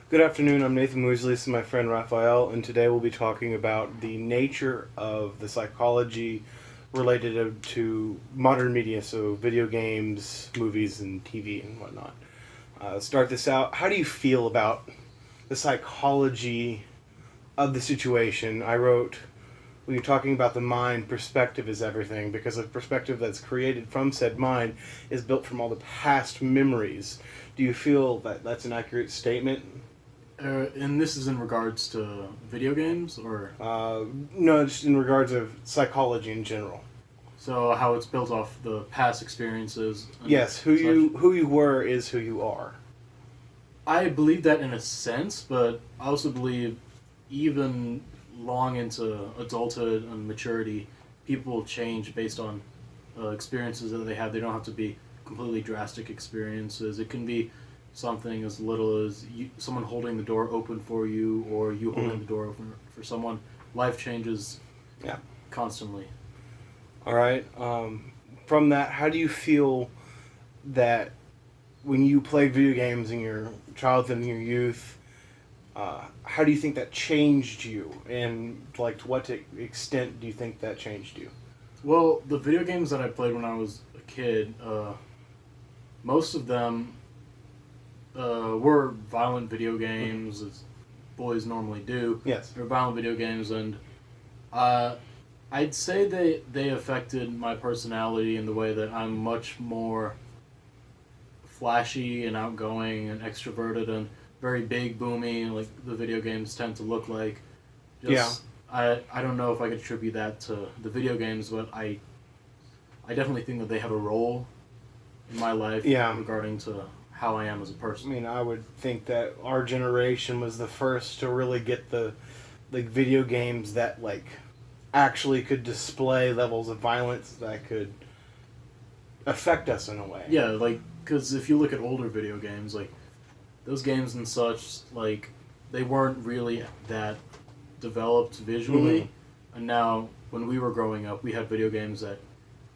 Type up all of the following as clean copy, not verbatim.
Good afternoon, I'm Nathan Moisley, this is my friend Raphael, and today we'll be talking about the nature of the psychology related to modern media, so video games, movies, and TV and whatnot. Start this out, how do you feel about the psychology of the situation? I wrote, when you're talking about the mind, perspective is everything, because the perspective that's created from said mind is built from all the past memories. Do you feel that that's an accurate statement? And this is in regards to video games, or No, just in regards of psychology in general. so how it's built off the past experiences. And Yes, who you were is who you are. I believe that in a sense, but I also believe even long into adulthood and maturity, people change based on experiences that they have. They don't have to be completely drastic experiences. It can be something as little as someone holding the door open for you, or you holding the door open for someone. Life changes, Yeah. constantly. All right. From that, how do you feel that when you played video games in your childhood and your youth, how do you think that changed you, and like to what extent do you think that changed you? Well, the video games that I played when I was a kid, most of them were violent video games, as boys normally do. Yes. They're violent video games, and I'd say they affected my personality in the way that I'm much more flashy and outgoing and extroverted and very big, boomy, like the video games tend to look like. Just, I don't know if I could attribute that to the video games, but I definitely think that they have a role in my life regarding to how I am as a person. I mean, I would think that our generation was the first to really get the video games that actually could display levels of violence that could affect us in a way. Yeah, because if you look at older video games, those games and such, they weren't really that developed visually. Mm-hmm. And now, when we were growing up, we had video games that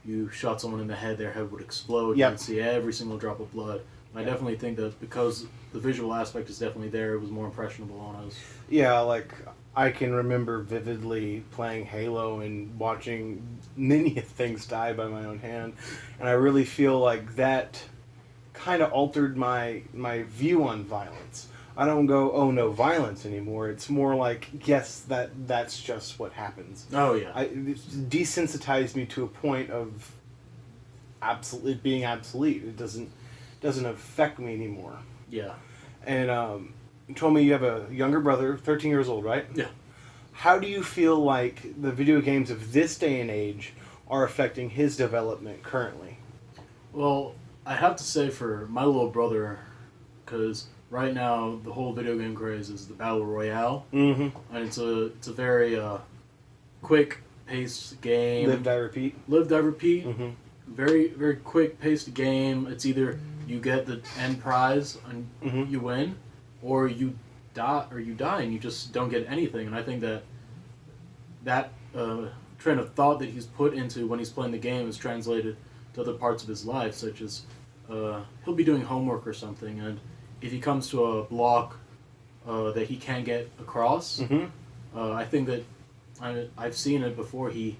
you shot someone in the head, their head would explode, Yep. you could see every single drop of blood. And I definitely think that because the visual aspect is definitely there, it was more impressionable on us. Yeah, I can remember vividly playing Halo and watching many things die by my own hand, and I really feel like that kind of altered my view on violence. I don't go, oh no, violence anymore. It's more like, yes, that's just what happens. Oh, yeah. It desensitized me to a point of it being obsolete. It doesn't affect me anymore. Yeah. And you told me you have a younger brother, 13 years old, right? Yeah. How do you feel like the video games of this day and age are affecting his development currently? Well, I have to say for my little brother, because right now the whole video game craze is the Battle Royale. Mm-hmm. And it's a very quick-paced game. Live, die, repeat. Live, die, repeat. Mm-hmm. Very, very quick-paced game. It's either you get the end prize and you win, or you die and you just don't get anything. And I think that train of thought that he's put into when he's playing the game is translated to other parts of his life, such as he'll be doing homework or something, and if he comes to a block that he can't get across, I think that I've seen it before. He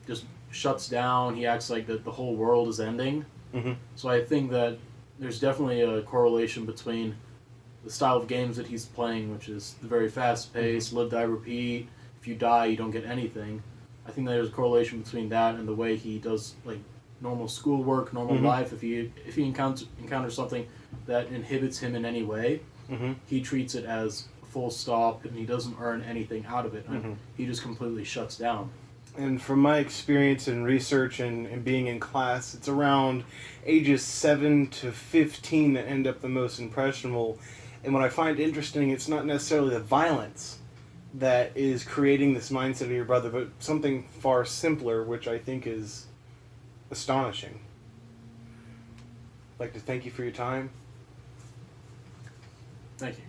just shuts down. He acts like that the whole world is ending. Mm-hmm. So I think that there's definitely a correlation between the style of games that he's playing, which is the very fast-paced, live, die, repeat. If you die, you don't get anything. I think there's a correlation between that and the way he does normal schoolwork, normal life. If he encounters something that inhibits him in any way, he treats it as a full stop, and he doesn't earn anything out of it. And he just completely shuts down. And from my experience in research and being in class, it's around ages 7 to 15 that end up the most impressionable. And what I find interesting, it's not necessarily the violence that is creating this mindset of your brother, but something far simpler, which I think is astonishing. I'd like to thank you for your time. Thank you.